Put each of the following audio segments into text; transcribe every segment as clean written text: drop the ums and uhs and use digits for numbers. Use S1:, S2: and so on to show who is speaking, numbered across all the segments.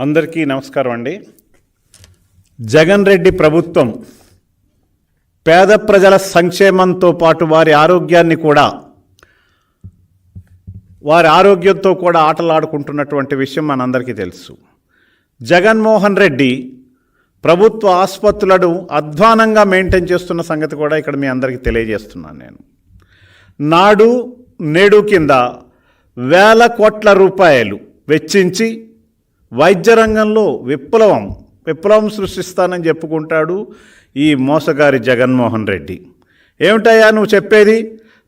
S1: అందరికీ నమస్కారం అండి. జగన్ రెడ్డి ప్రభుత్వం పేద ప్రజల సంక్షేమంతో పాటు వారి ఆరోగ్యంతో కూడా ఆటలాడుకుంటున్నటువంటి విషయం మనందరికీ తెలుసు. జగన్మోహన్ రెడ్డి ప్రభుత్వ ఆసుపత్రులను అధ్వానంగా మెయింటైన్ చేస్తున్న సంగతి కూడా ఇక్కడ మీ అందరికీ తెలియజేస్తున్నాను. నేను నాడు నేడు కింద వేల కోట్ల రూపాయలు వెచ్చించి వైద్య రంగంలో విప్లవం సృష్టిస్తానని చెప్పుకుంటాడు ఈ మోసగారి జగన్మోహన్ రెడ్డి. ఏమిటయ్యా నువ్వు చెప్పేది?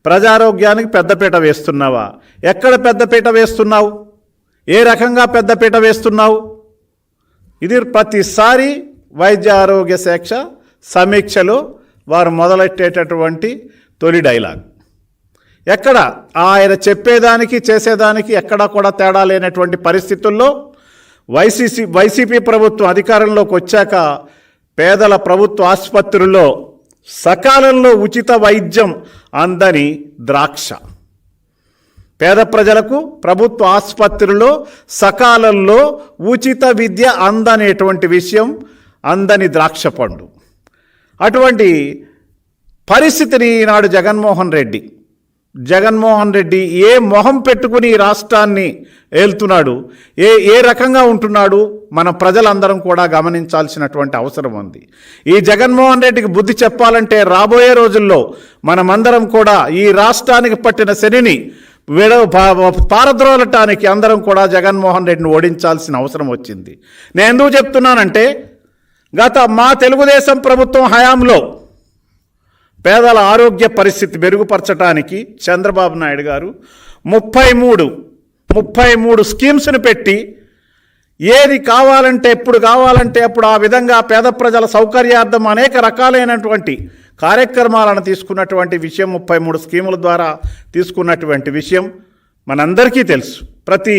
S1: ప్రజారోగ్యానికి పెద్దపీట వేస్తున్నావా? ఎక్కడ పెద్దపీట వేస్తున్నావు? ఏ రకంగా పెద్దపీట వేస్తున్నావు? ఇది ప్రతిసారి వైద్య ఆరోగ్య శాఖ సమీక్షలో వారు మొదలెట్టేటటువంటి తొలి డైలాగ్. ఎక్కడ ఆయన చెప్పేదానికి చేసేదానికి ఎక్కడా కూడా తేడా లేనటువంటి పరిస్థితుల్లో వైసీపీ ప్రభుత్వం అధికారంలోకి వచ్చాక పేదల ప్రభుత్వ ఆసుపత్రుల్లో సకాలంలో ఉచిత వైద్యం అందని ద్రాక్ష. పేద ప్రజలకు ప్రభుత్వ ఆసుపత్రుల్లో సకాలంలో ఉచిత విద్య అందనేటువంటి విషయం అందని ద్రాక్ష పండు. అటువంటి పరిస్థితిని ఈనాడు జగన్మోహన్ రెడ్డి ఏ మొహం పెట్టుకుని ఈ రాష్ట్రాన్ని ఏలుతున్నాడు, ఏ రకంగా ఉంటున్నాడు, మన ప్రజలందరం కూడా గమనించాల్సినటువంటి అవసరం ఉంది. ఈ జగన్మోహన్ రెడ్డికి బుద్ధి చెప్పాలంటే రాబోయే రోజుల్లో మనమందరం కూడా ఈ రాష్ట్రానికి పట్టిన శనిని పారద్రోలటానికి అందరం కూడా జగన్మోహన్ రెడ్డిని ఓడించాల్సిన అవసరం వచ్చింది. నేను ఎందుకు చెప్తున్నానంటే మా తెలుగుదేశం ప్రభుత్వం హయాంలో పేదల ఆరోగ్య పరిస్థితి మెరుగుపరచడానికి చంద్రబాబు నాయుడు గారు 33 స్కీమ్స్ని పెట్టి ఏది కావాలంటే ఎప్పుడు కావాలంటే అప్పుడు ఆ విధంగా పేద ప్రజల సౌకర్యార్థం అనేక రకాలైనటువంటి కార్యక్రమాలను తీసుకున్నటువంటి విషయం, 33 స్కీముల ద్వారా తీసుకున్నటువంటి విషయం మనందరికీ తెలుసు. ప్రతి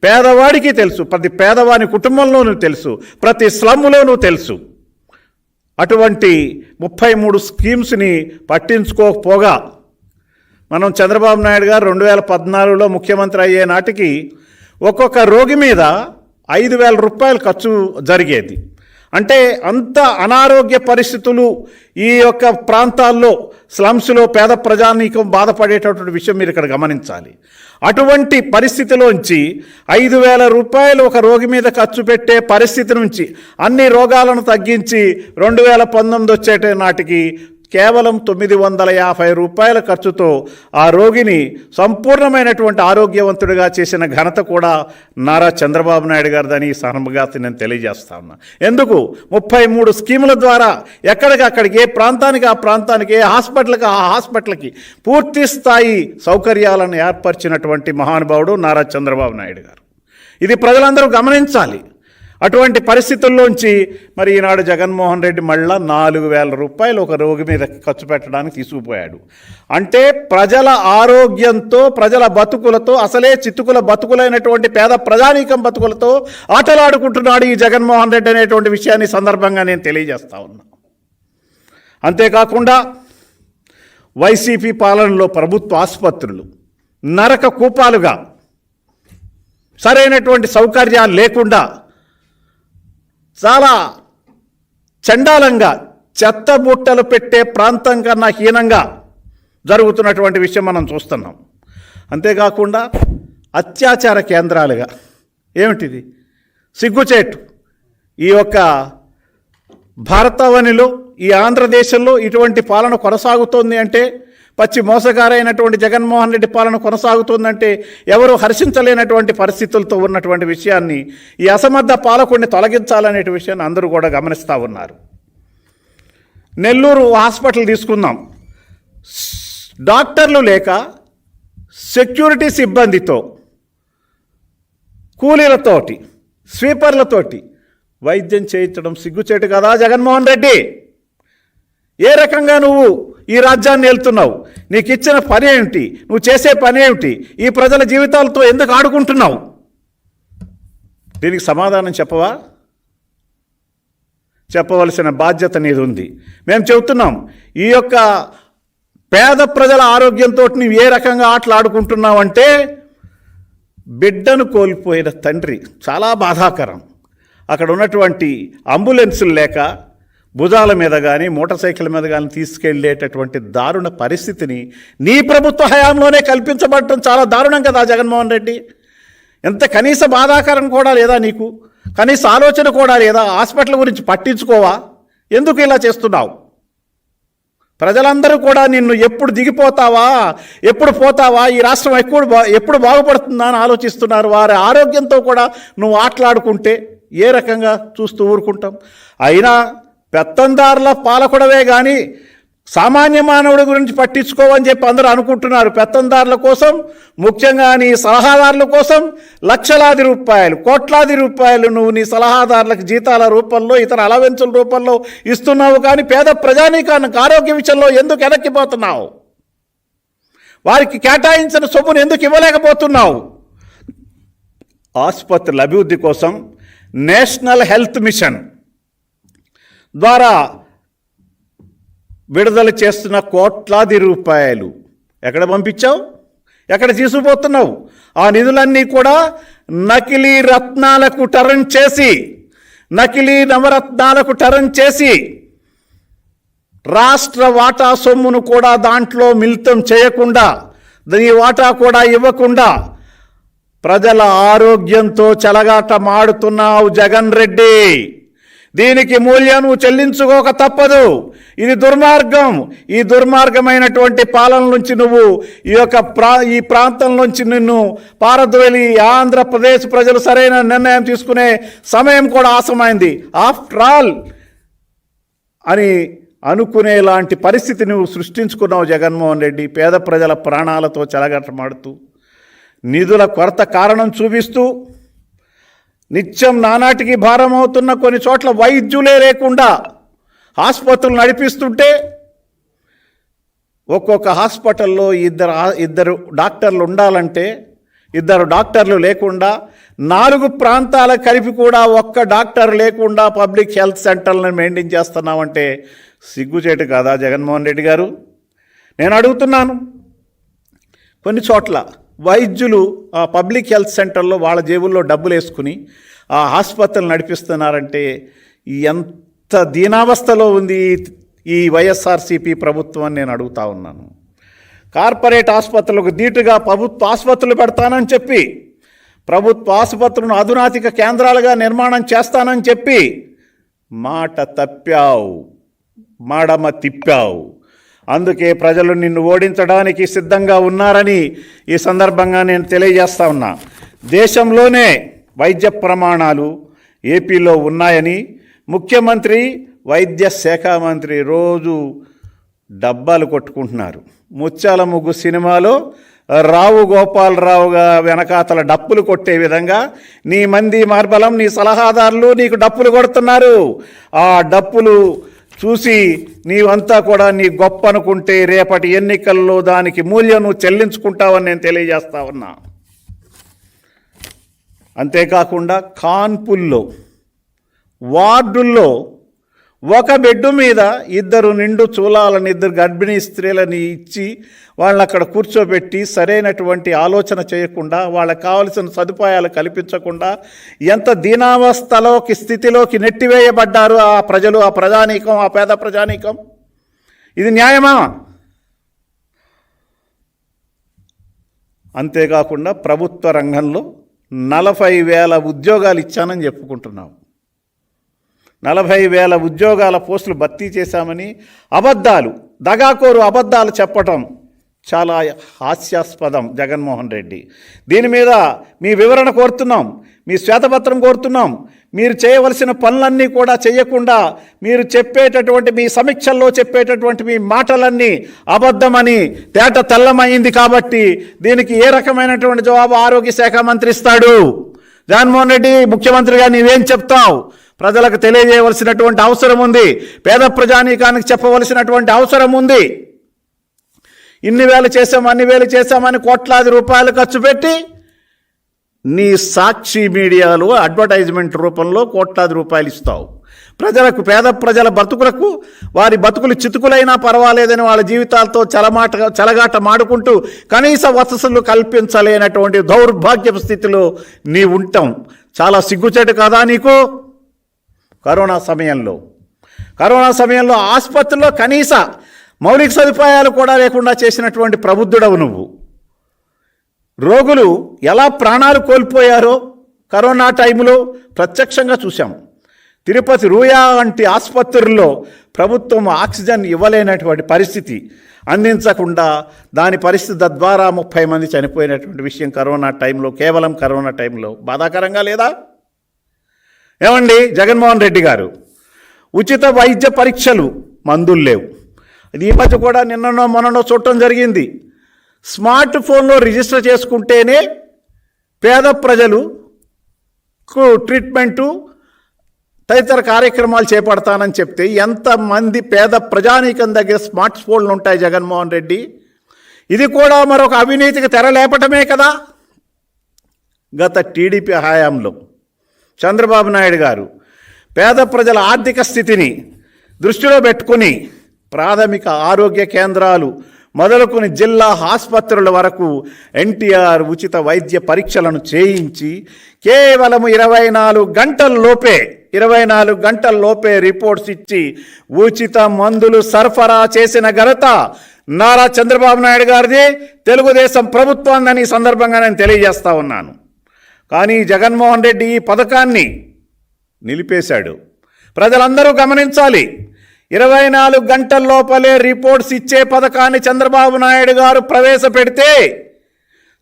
S1: పేదవాడికి తెలుసు, ప్రతి పేదవాని కుటుంబంలోనూ తెలుసు, ప్రతి స్లమ్లోనూ తెలుసు. అటువంటి 33 స్కీమ్స్ని పట్టించుకోకపోగా మనం చంద్రబాబు నాయుడు గారు 2014లో ముఖ్యమంత్రి అయ్యే నాటికి ఒక్కొక్క రోగి మీద 5,000 రూపాయలు ఖర్చు జరిగేది. అంటే అంత అనారోగ్య పరిస్థితులు ఈ యొక్క ప్రాంతాల్లో స్లమ్స్లో పేద ప్రజానీకం బాధపడేటటువంటి విషయం మీరు ఇక్కడ గమనించాలి. అటువంటి పరిస్థితిలోంచి 5,000 రూపాయలు ఒక రోగి మీద ఖర్చు పెట్టే పరిస్థితి నుంచి అన్ని రోగాలను తగ్గించి 2019 వచ్చేట నాటికి కేవలం 950 రూపాయల ఖర్చుతో ఆ రోగిని సంపూర్ణమైనటువంటి ఆరోగ్యవంతుడిగా చేసిన ఘనత కూడా నారా చంద్రబాబు నాయుడు గారిదని ఈ సందర్భంగా నేను తెలియజేస్తా ఉన్నా. ఎందుకు 33 స్కీముల ద్వారా ఎక్కడికక్కడికి ఏ ప్రాంతానికి ఆ ప్రాంతానికి, ఏ హాస్పిటల్కి ఆ హాస్పిటల్కి పూర్తి స్థాయి సౌకర్యాలను ఏర్పరిచినటువంటి మహానుభావుడు నారా చంద్రబాబు నాయుడు గారు. ఇది ప్రజలందరూ గమనించాలి. అటువంటి పరిస్థితుల్లోంచి మరి ఈనాడు జగన్మోహన్ రెడ్డి మళ్ళా 4,000 రూపాయలు ఒక రోగి మీద ఖర్చు పెట్టడానికి తీసుకుపోయాడు. అంటే ప్రజల ఆరోగ్యంతో, ప్రజల బతుకులతో, అసలే చితుకుల బతుకులైనటువంటి పేద ప్రజానీకం బతుకులతో ఆటలాడుకుంటున్నాడు ఈ జగన్మోహన్ రెడ్డి అనేటువంటి విషయాన్ని సందర్భంగా నేను తెలియజేస్తా ఉన్నా. అంతేకాకుండా వైసీపీ పాలనలో ప్రభుత్వ ఆసుపత్రులు నరక కూపాలుగా, సరైనటువంటి సౌకర్యాలు లేకుండా చాలా చండాలంగా చెత్త బుట్టలు పెట్టే ప్రాంతం కన్నా హీనంగా జరుగుతున్నటువంటి విషయం మనం చూస్తున్నాం. అంతేకాకుండా అత్యాచార కేంద్రాలుగా, ఏమిటిది సిగ్గుచేటు, ఈ యొక్క భారతావనిలో ఈ ఆంధ్రదేశంలో ఇటువంటి పాలన కొనసాగుతోంది అంటే, పచ్చి మోసగారైనటువంటి జగన్మోహన్ రెడ్డి పాలన కొనసాగుతుందంటే ఎవరు హర్షించలేనటువంటి పరిస్థితులతో ఉన్నటువంటి విషయాన్ని, ఈ అసమర్థ పాలకుడిని తొలగించాలనే విషయాన్ని అందరూ కూడా గమనిస్తూ ఉన్నారు. నెల్లూరు హాస్పిటల్ తీసుకుందాం. డాక్టర్లు లేక సెక్యూరిటీ సిబ్బందితో, కూలీలతోటి, స్వీపర్లతోటి వైద్యం చేయించడం సిగ్గుచేటు కదా జగన్మోహన్ రెడ్డి? ఏ రకంగా నువ్వు ఈ రాజ్యాన్ని వెళ్తున్నావు? నీకు ఇచ్చిన పని ఏమిటి? నువ్వు చేసే పని ఏమిటి? ఈ ప్రజల జీవితాలతో ఎందుకు ఆడుకుంటున్నావు? దీనికి సమాధానం చెప్పవా? చెప్పవలసిన బాధ్యత నీది ఉంది. మేము చెబుతున్నాం, ఈ యొక్క పేద ప్రజల ఆరోగ్యంతో నువ్వు ఏ రకంగా ఆటలాడుకుంటున్నావంటే బిడ్డను కోల్పోయిన తండ్రి, చాలా బాధాకరం. అక్కడ ఉన్నటువంటి అంబులెన్సులు లేక భుజాల మీద కానీ మోటార్ సైకిల్ మీద కానీ తీసుకెళ్లేటటువంటి దారుణ పరిస్థితిని నీ ప్రభుత్వ హయాంలోనే కల్పించబడటం చాలా దారుణం కదా జగన్మోహన్ రెడ్డి. ఎంత కనీస బాధాకరం కూడా లేదా నీకు? కనీస ఆలోచన కూడా లేదా? హాస్పిటల్ గురించి పట్టించుకోవా? ఎందుకు ఇలా చేస్తున్నావు? ప్రజలందరూ కూడా నిన్ను ఎప్పుడు దిగిపోతావా, ఎప్పుడు పోతావా, ఈ రాష్ట్రం ఎప్పుడు బాగుపడుతుందా అని ఆలోచిస్తున్నారు. వారి ఆరోగ్యంతో కూడా నువ్వు ఆటలాడుకుంటే ఏ రకంగా చూస్తూ ఊరుకుంటాం? అయినా పెత్తందారుల పాలకుడవే కానీ సామాన్య మానవుడి గురించి పట్టించుకోవని చెప్పి అందరూ అనుకుంటున్నారు. పెత్తందారుల కోసం, ముఖ్యంగా నీ సలహాదారుల కోసం లక్షలాది రూపాయలు, కోట్లాది రూపాయలు నువ్వు నీ సలహాదారులకు జీతాల రూపంలో, ఇతర అలవెన్సుల రూపంలో ఇస్తున్నావు. కానీ పేద ప్రజానీకానికి ఆరోగ్య విషయంలో ఎందుకు వెనక్కిపోతున్నావు? వారికి కేటాయించిన సొమ్మును ఎందుకు ఇవ్వలేకపోతున్నావు? ఆసుపత్రుల అభివృద్ధి కోసం నేషనల్ హెల్త్ మిషన్ ద్వారా విడుదల చేస్తున్న కోట్లాది రూపాయలు ఎక్కడ పంపించావు? ఎక్కడ తీసుకుపోతున్నావు? ఆ నిధులన్నీ కూడా నకిలీ రత్నాలకు టర్న్ చేసి, నకిలీ నవరత్నాలకు టర్న్ చేసి రాష్ట్ర వాటా సొమ్మును కూడా దాంట్లో మిళితం చేయకుండా, దాని వాటా కూడా ఇవ్వకుండా ప్రజల ఆరోగ్యంతో చెలగాటమాడుతున్నావు జగన్ రెడ్డి. దీనికి మూల్యం నువ్వు చెల్లించుకోక తప్పదు. ఇది దుర్మార్గం. ఈ దుర్మార్గమైనటువంటి పాలన నుంచి నువ్వు ఈ ప్రాంతం నుంచి నిన్ను పారద్రోలి ఆంధ్రప్రదేశ్ ప్రజలు సరైన నిర్ణయం తీసుకునే సమయం కూడా ఆసమైంది. ఆఫ్టర్ ఆల్ అని అనుకునేలాంటి పరిస్థితి నువ్వు సృష్టించుకున్నావు జగన్మోహన్ రెడ్డి. పేద ప్రజల ప్రాణాలతో చెలగాటమాడుతూ, నిధుల కొరత కారణం చూపిస్తూ, నిత్యం నానాటికి భారం అవుతున్న కొన్ని చోట్ల వైద్యులే లేకుండా ఆసుపత్రులు నడిపిస్తుంటే, ఒక్కొక్క హాస్పిటల్లో ఇద్దరు డాక్టర్లు ఉండాలంటే ఇద్దరు డాక్టర్లు లేకుండా, 4 ప్రాంతాల కలిపి కూడా ఒక్క డాక్టర్ లేకుండా పబ్లిక్ హెల్త్ సెంటర్లను మెయింటైన్ చేస్తున్నామంటే సిగ్గుచేటు కాదా జగన్మోహన్ రెడ్డి గారు? నేను అడుగుతున్నాను. కొన్ని చోట్ల వైద్యులు ఆ పబ్లిక్ హెల్త్ సెంటర్లో వాళ్ళ జేబుల్లో డబ్బులు వేసుకుని ఆ ఆసుపత్రులు నడిపిస్తున్నారంటే ఎంత దీనావస్థలో ఉంది ఈ వైఎస్ఆర్సీపీ ప్రభుత్వం అని నేను అడుగుతా ఉన్నాను. కార్పొరేట్ ఆసుపత్రులకు ధీటుగా ప్రభుత్వ ఆసుపత్రులు పెడతానని చెప్పి, ప్రభుత్వ ఆసుపత్రులను అధునాతిక కేంద్రాలుగా నిర్మాణం చేస్తానని చెప్పి మాట తప్పావు, మాడమ తిప్పావు. అందుకే ప్రజలు నిన్ను ఓడించడానికి సిద్ధంగా ఉన్నారని ఈ సందర్భంగా నేను తెలియజేస్తా ఉన్నా. దేశంలోనే వైద్య ప్రమాణాలు ఏపీలో ఉన్నాయని ముఖ్యమంత్రి, వైద్య శాఖ మంత్రి రోజు డబ్బాలు కొట్టుకుంటున్నారు. ముత్యాల ముగ్గు సినిమాలో రావు గోపాలరావుగా వెనకాతల డప్పులు కొట్టే విధంగా నీ మంది మార్బలం, నీ సలహాదారులు నీకు డప్పులు కొడుతున్నారు. ఆ డప్పులు చూసి నీవంతా కూడా నీ గొప్ప అనుకుంటే రేపటి ఎన్నికల్లో దానికి మూల్యం నువ్వు చెల్లించుకుంటావని నేను తెలియజేస్తా ఉన్నా. అంతేకాకుండా కాన్పుల్లో, వార్డుల్లో ఒక బెడ్ మీద 2 నిండు చూలాలని, 2 గర్భిణీ స్త్రీలని ఇచ్చి వాళ్ళని అక్కడ కూర్చోబెట్టి సరైనటువంటి ఆలోచన చేయకుండా, వాళ్ళకి కావలసిన సదుపాయాలు కల్పించకుండా ఎంత దీనావస్థలోకి స్థితిలోకి నెట్టివేయబడ్డారు ఆ ప్రజలు, ఆ ప్రజానీకం, ఆ పేద ప్రజానీకం. ఇది న్యాయమా? అంతేకాకుండా ప్రభుత్వ రంగంలో 40,000 ఉద్యోగాలు ఇచ్చానని చెప్పుకుంటున్నావు. 40,000 ఉద్యోగాల పోస్టులు భర్తీ చేశామని అబద్ధాలు, దగాకోరు అబద్ధాలు చెప్పటం చాలా హాస్యాస్పదం జగన్మోహన్ రెడ్డి. దీని మీద మీ వివరణ కోరుతున్నాం, మీ శ్వేతపత్రం కోరుతున్నాం. మీరు చేయవలసిన పనులన్నీ కూడా చేయకుండా మీరు చెప్పేటటువంటి మీ సమీక్షల్లో చెప్పేటటువంటి మీ మాటలన్నీ అబద్ధమని తేట తెల్లమైంది. కాబట్టి దీనికి ఏ రకమైనటువంటి జవాబు ఆరోగ్య శాఖ మంత్రి ఇస్తాడు? జగన్మోహన్ రెడ్డి ముఖ్యమంత్రిగా నీవేం చెప్తావు? ప్రజలకు తెలియజేయవలసినటువంటి అవసరం ఉంది. పేద ప్రజానీకానికి చెప్పవలసినటువంటి అవసరం ఉంది. ఇన్ని వేలు చేశాం, అన్ని వేలు చేశామని కోట్లాది రూపాయలు ఖర్చు పెట్టి నీ సాక్షి మీడియాలో అడ్వర్టైజ్మెంట్ రూపంలో కోట్లాది రూపాయలు ఇస్తావు. ప్రజలకు, పేద ప్రజల బతుకులకు, వారి బతుకులు చితుకులైనా పర్వాలేదని వాళ్ళ జీవితాలతో చెలగాట మాడుకుంటూ కనీస వసతులు కల్పించలేనటువంటి దౌర్భాగ్యపు స్థితిలో నీ ఉంటాం. చాలా సిగ్గుచేటు కాదా నీకు? కరోనా సమయంలో ఆసుపత్రిలో కనీస మౌలిక సదుపాయాలు కూడా లేకుండా చేసినటువంటి ప్రబుద్ధుడవు నువ్వు. రోగులు ఎలా ప్రాణాలు కోల్పోయారో కరోనా టైంలో ప్రత్యక్షంగా చూశాం. తిరుపతి రూయా వంటి ఆసుపత్రుల్లో ప్రభుత్వం ఆక్సిజన్ ఇవ్వలేనటువంటి పరిస్థితి, అందించకుండా దాని పరిస్థితి తద్వారా 30 మంది చనిపోయినటువంటి విషయం కరోనా టైంలో, కేవలం కరోనా టైంలో బాధాకరంగా లేదా? ఏమండి జగన్మోహన్ రెడ్డి గారు, ఉచిత వైద్య పరీక్షలు, మందులు లేవు. ఇది ఈ మధ్య కూడా నిన్ననో మొన్ననో చూడటం జరిగింది. స్మార్ట్ ఫోన్లో రిజిస్టర్ చేసుకుంటేనే పేద ప్రజలకు ట్రీట్మెంటు తదితర కార్యక్రమాలు చేపడతానని చెప్తే ఎంతమంది పేద ప్రజానీకం దగ్గర స్మార్ట్ ఫోన్లు ఉంటాయి జగన్మోహన్ రెడ్డి? ఇది కూడా మరొక అవినీతికి తెరలేపటమే కదా. గత టీడీపీ హయాంలో చంద్రబాబు నాయుడు గారు పేద ప్రజల ఆర్థిక స్థితిని దృష్టిలో పెట్టుకుని ప్రాథమిక ఆరోగ్య కేంద్రాలు మొదలుకొని జిల్లా ఆసుపత్రుల వరకు ఎన్టీఆర్ ఉచిత వైద్య పరీక్షలను చేయించి కేవలం 24 గంటల్లోపే రిపోర్ట్స్ ఇచ్చి ఉచిత మందులు సరఫరా చేసిన ఘనత నారా చంద్రబాబు నాయుడు గారిది, తెలుగుదేశం ప్రభుత్వాన్ని సందర్భంగా నేను తెలియజేస్తా ఉన్నాను. కానీ జగన్మోహన్ రెడ్డి ఈ పథకాన్ని నిలిపేశాడు. ప్రజలందరూ గమనించాలి. 24 గంటల లోపలే రిపోర్ట్స్ ఇచ్చే పథకాన్ని చంద్రబాబు నాయుడు గారు ప్రవేశపెడితే,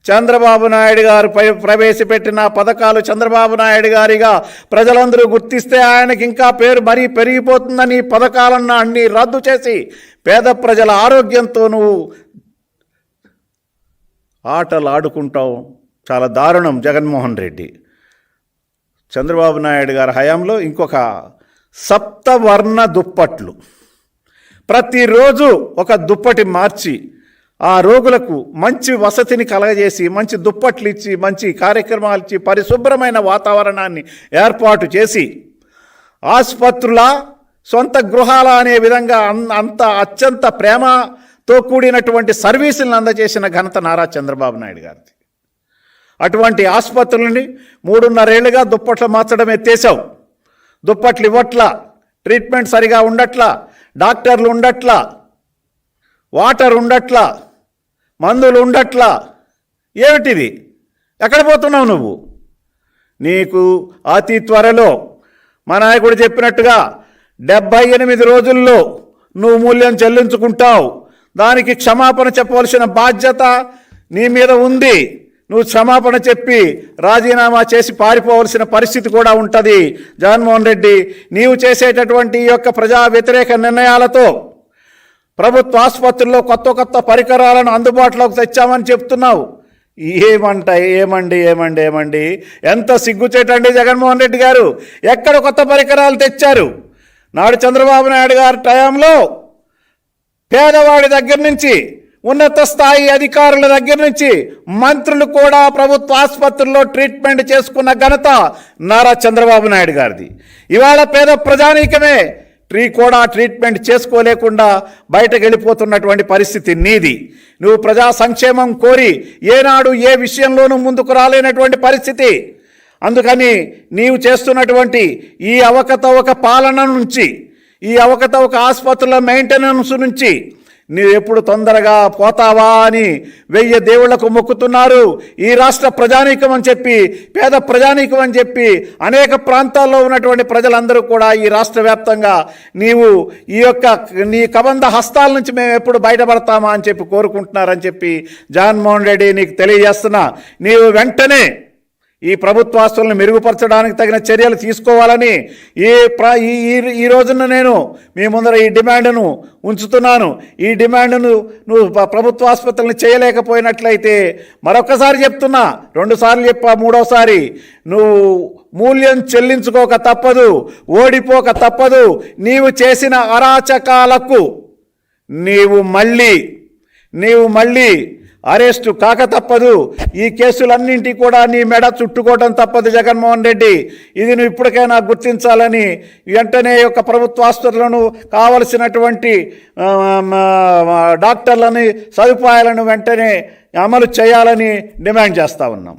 S1: చంద్రబాబు నాయుడు గారు ప్రవేశపెట్టిన పథకాలు చంద్రబాబు నాయుడు గారిగా ప్రజలందరూ గుర్తిస్తే ఆయనకి ఇంకా పేరు మరీ పెరిగిపోతుందని ఈ పథకాలన్నా అన్ని రద్దు చేసి పేద ప్రజల ఆరోగ్యంతో నువ్వు ఆటలు ఆడుకుంటావు. చాలా దారుణం జగన్మోహన్ రెడ్డి. చంద్రబాబు నాయుడు గారి హయాంలో ఇంకొక సప్తవర్ణ దుప్పట్లు, ప్రతిరోజు ఒక దుప్పటి మార్చి ఆ రోగులకు మంచి వసతిని కలగజేసి, మంచి దుప్పట్లు ఇచ్చి, మంచి కార్యక్రమాలు ఇచ్చి, పరిశుభ్రమైన వాతావరణాన్ని ఏర్పాటు చేసి, ఆసుపత్రుల సొంత గృహాల అనే విధంగా అత్యంత ప్రేమతో కూడినటువంటి సర్వీసులను అందజేసిన ఘనత నారా చంద్రబాబు నాయుడు గారిది. అటువంటి ఆసుపత్రులని 3.5 ఏళ్లుగా దుప్పట్లు మార్చడం ఎత్తేసావు. దుప్పట్లు ఇవ్వట్లా, ట్రీట్మెంట్ సరిగా ఉండట్లా, డాక్టర్లు ఉండట్లా, వాటర్ ఉండట్లా, మందులు ఉండట్లా. ఏమిటిది? ఎక్కడ పోతున్నావు నువ్వు? నీకు అతి త్వరలో మా నాయకుడు చెప్పినట్టుగా 78 రోజుల్లో నువ్వు మూల్యం చెల్లించుకుంటావు. దానికి క్షమాపణ చెప్పవలసిన బాధ్యత నీ మీద ఉంది. నువ్వు క్షమాపణ చెప్పి రాజీనామా చేసి పారిపోవలసిన పరిస్థితి కూడా ఉంటుంది. జగన్మోహన్ రెడ్డి, నీవు చేసేటటువంటి ఈ యొక్క ప్రజా వ్యతిరేక నిర్ణయాలతో ప్రభుత్వ ఆసుపత్రుల్లో కొత్త పరికరాలను అందుబాటులోకి తెచ్చామని చెప్తున్నావు. ఏమండి ఎంత సిగ్గుచేటండి జగన్మోహన్ రెడ్డి గారు. ఎక్కడ కొత్త పరికరాలు తెచ్చారు? నాడు చంద్రబాబు నాయుడు గారి టైంలో పేదవాడి దగ్గర నుంచి ఉన్నత స్థాయి అధికారుల దగ్గర నుంచి మంత్రులు కూడా ప్రభుత్వ ఆసుపత్రుల్లో ట్రీట్మెంట్ చేసుకున్న ఘనత నారా చంద్రబాబు నాయుడు గారిది. ఇవాళ పేద ప్రజానీకమే ట్రీట్మెంట్ చేసుకోలేకుండా బయటకు వెళ్ళిపోతున్నటువంటి పరిస్థితి నీది. నువ్వు ప్రజా సంక్షేమం కోరి ఏనాడు ఏ విషయంలోనూ ముందుకు రాలేనటువంటి పరిస్థితి. అందుకని నీవు చేస్తున్నటువంటి ఈ అవకతవక పాలన నుంచి, ఈ అవకతవక ఆసుపత్రుల మెయింటెనెన్స్ నుంచి నీవు ఎప్పుడు తొందరగా పోతావా అని 1000 దేవుళ్లకు మొక్కుతున్నారు ఈ రాష్ట్ర ప్రజానీకం అని చెప్పి, పేద ప్రజానీకం అని చెప్పి అనేక ప్రాంతాల్లో ఉన్నటువంటి ప్రజలందరూ కూడా ఈ రాష్ట్ర వ్యాప్తంగా నీవు ఈ యొక్క నీ కబంధ హస్తాల నుంచి మేము ఎప్పుడు బయటపడతామా అని చెప్పి కోరుకుంటున్నారని చెప్పి జగన్మోహన్ రెడ్డి నీకు తెలియజేస్తున్నా. నీవు వెంటనే ఈ ప్రభుత్వ ఆస్తులను మెరుగుపరచడానికి తగిన చర్యలు తీసుకోవాలని ఈ రోజున నేను మీ ముందర ఈ డిమాండ్ను ఉంచుతున్నాను. ఈ డిమాండ్ను నువ్వు ప్రభుత్వ ఆసుపత్రులను చేయలేకపోయినట్లయితే మరొకసారి చెప్తున్నా, 2 సార్లు చెప్పా, 3వసారి నువ్వు మూల్యం చెల్లించుకోక తప్పదు, ఓడిపోక తప్పదు. నీవు చేసిన అరాచకాలకు నీవు మళ్ళీ అరెస్టు కాక తప్పదు. ఈ కేసులన్నింటి కూడా నీ మెడ చుట్టుకోవడం తప్పదు జగన్మోహన్ రెడ్డి. ఇది నువ్వు ఇప్పటికైనా గుర్తించాలని, వెంటనే యొక్క ప్రభుత్వ ఆసుపత్రులను కావలసినటువంటి డాక్టర్లని సదుపాయాలను వెంటనే అమలు చేయాలని డిమాండ్ చేస్తూ ఉన్నాం.